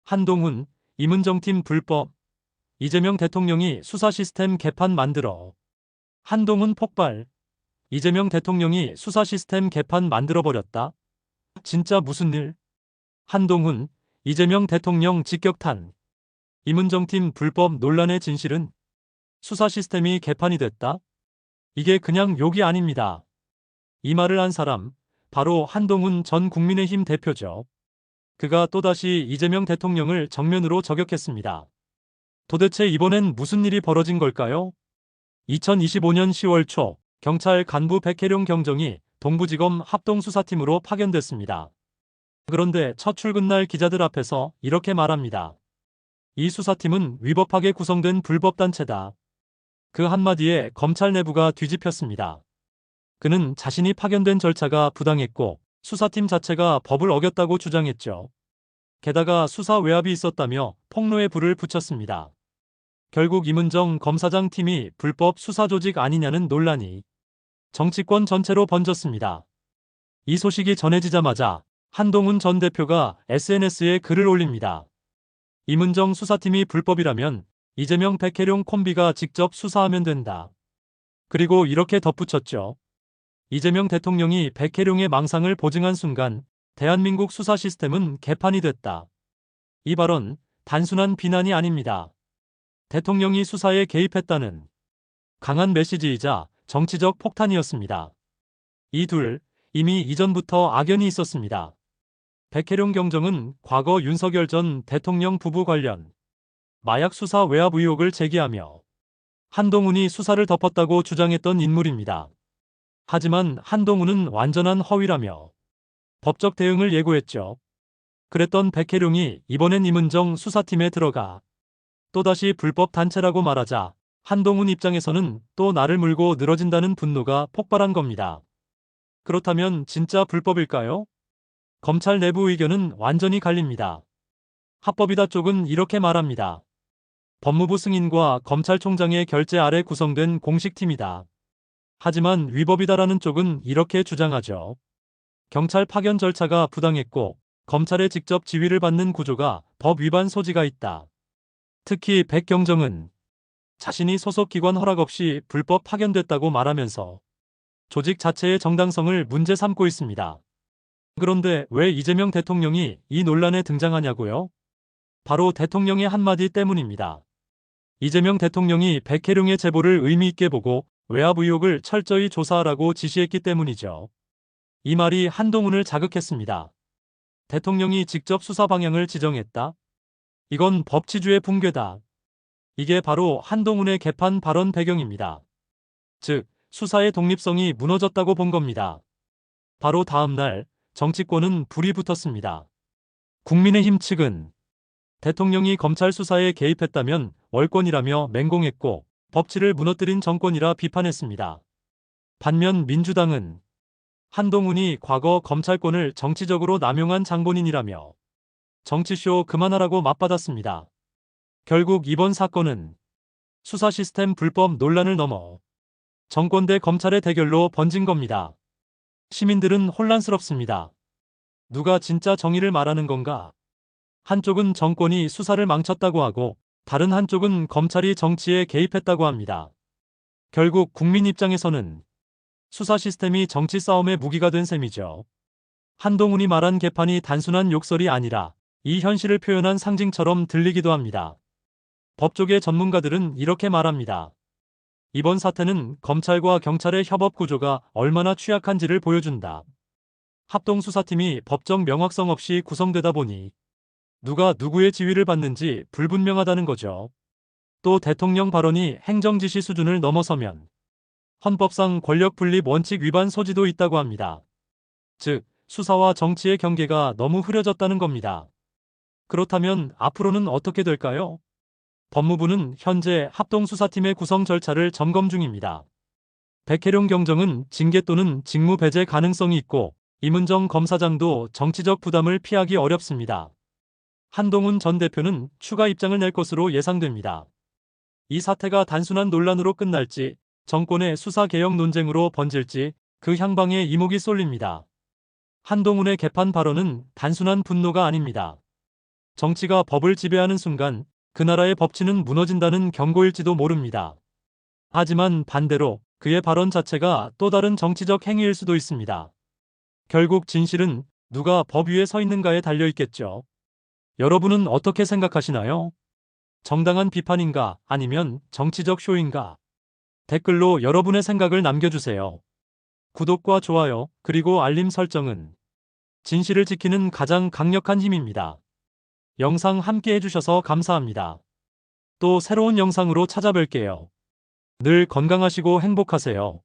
한동훈, 임은정팀 불법. 이재명 대통령이 수사 시스템 개판 만들어. 한동훈 폭발. 이재명 대통령이 수사 시스템 개판 만들어버렸다. 진짜 무슨 일? 한동훈, 이재명 대통령 직격탄. 임은정팀 불법 논란의 진실은 수사 시스템이 개판이 됐다. 이게 그냥 욕이 아닙니다. 이 말을 한 사람, 바로 한동훈 전 국민의힘 대표죠. 그가 또다시 이재명 대통령을 정면으로 저격했습니다. 도대체 이번엔 무슨 일이 벌어진 걸까요? 2025년 10월 초 경찰 간부 백혜룡 경정이 동부지검 합동수사팀으로 파견됐습니다. 그런데 첫 출근날 기자들 앞에서 이렇게 말합니다. 이 수사팀은 위법하게 구성된 불법단체다. 그 한마디에 검찰 내부가 뒤집혔습니다. 그는 자신이 파견된 절차가 부당했고 수사팀 자체가 법을 어겼다고 주장했죠. 게다가 수사 외압이 있었다며 폭로에 불을 붙였습니다. 결국 임은정 검사장 팀이 불법 수사 조직 아니냐는 논란이 정치권 전체로 번졌습니다. 이 소식이 전해지자마자 한동훈 전 대표가 SNS에 글을 올립니다. 임은정 수사팀이 불법이라면 이재명 백혜룡 콤비가 직접 수사하면 된다. 그리고 이렇게 덧붙였죠. 이재명 대통령이 백혜룡의 망상을 보증한 순간 대한민국 수사 시스템은 개판이 됐다. 이 발언 단순한 비난이 아닙니다. 대통령이 수사에 개입했다는 강한 메시지이자 정치적 폭탄이었습니다. 이 둘 이미 이전부터 악연이 있었습니다. 백혜룡 경정은 과거 윤석열 전 대통령 부부 관련 마약 수사 외압 의혹을 제기하며 한동훈이 수사를 덮었다고 주장했던 인물입니다. 하지만 한동훈은 완전한 허위라며 법적 대응을 예고했죠. 그랬던 백혜룡이 이번엔 임은정 수사팀에 들어가 또다시 불법 단체라고 말하자 한동훈 입장에서는 또 나를 물고 늘어진다는 분노가 폭발한 겁니다. 그렇다면 진짜 불법일까요? 검찰 내부 의견은 완전히 갈립니다. 합법이다 쪽은 이렇게 말합니다. 법무부 승인과 검찰총장의 결재 아래 구성된 공식팀이다. 하지만 위법이다라는 쪽은 이렇게 주장하죠. 경찰 파견 절차가 부당했고 검찰의 직접 지휘를 받는 구조가 법 위반 소지가 있다. 특히 백경정은 자신이 소속 기관 허락 없이 불법 파견됐다고 말하면서 조직 자체의 정당성을 문제 삼고 있습니다. 그런데 왜 이재명 대통령이 이 논란에 등장하냐고요? 바로 대통령의 한마디 때문입니다. 이재명 대통령이 백혜룡의 제보를 의미 있게 보고 외압 의혹을 철저히 조사하라고 지시했기 때문이죠. 이 말이 한동훈을 자극했습니다. 대통령이 직접 수사 방향을 지정했다? 이건 법치주의 붕괴다. 이게 바로 한동훈의 개판 발언 배경입니다. 즉, 수사의 독립성이 무너졌다고 본 겁니다. 바로 다음 날 정치권은 불이 붙었습니다. 국민의힘 측은 대통령이 검찰 수사에 개입했다면 월권이라며 맹공했고 법치를 무너뜨린 정권이라 비판했습니다. 반면 민주당은 한동훈이 과거 검찰권을 정치적으로 남용한 장본인이라며 정치쇼 그만하라고 맞받았습니다. 결국 이번 사건은 수사 시스템 불법 논란을 넘어 정권 대 검찰의 대결로 번진 겁니다. 시민들은 혼란스럽습니다. 누가 진짜 정의를 말하는 건가? 한쪽은 정권이 수사를 망쳤다고 하고 다른 한쪽은 검찰이 정치에 개입했다고 합니다. 결국 국민 입장에서는 수사 시스템이 정치 싸움의 무기가 된 셈이죠. 한동훈이 말한 개판이 단순한 욕설이 아니라 이 현실을 표현한 상징처럼 들리기도 합니다. 법조계 전문가들은 이렇게 말합니다. 이번 사태는 검찰과 경찰의 협업 구조가 얼마나 취약한지를 보여준다. 합동수사팀이 법적 명확성 없이 구성되다 보니 누가 누구의 지휘를 받는지 불분명하다는 거죠. 또 대통령 발언이 행정지시 수준을 넘어서면 헌법상 권력분립 원칙 위반 소지도 있다고 합니다. 즉, 수사와 정치의 경계가 너무 흐려졌다는 겁니다. 그렇다면 앞으로는 어떻게 될까요? 법무부는 현재 합동수사팀의 구성 절차를 점검 중입니다. 백혜룡 경정은 징계 또는 직무 배제 가능성이 있고 임은정 검사장도 정치적 부담을 피하기 어렵습니다. 한동훈 전 대표는 추가 입장을 낼 것으로 예상됩니다. 이 사태가 단순한 논란으로 끝날지 정권의 수사개혁 논쟁으로 번질지 그 향방에 이목이 쏠립니다. 한동훈의 개판 발언은 단순한 분노가 아닙니다. 정치가 법을 지배하는 순간 그 나라의 법치는 무너진다는 경고일지도 모릅니다. 하지만 반대로 그의 발언 자체가 또 다른 정치적 행위일 수도 있습니다. 결국 진실은 누가 법 위에 서 있는가에 달려 있겠죠. 여러분은 어떻게 생각하시나요? 정당한 비판인가 아니면 정치적 쇼인가? 댓글로 여러분의 생각을 남겨주세요. 구독과 좋아요 그리고 알림 설정은 진실을 지키는 가장 강력한 힘입니다. 영상 함께 해주셔서 감사합니다. 또 새로운 영상으로 찾아뵐게요. 늘 건강하시고 행복하세요.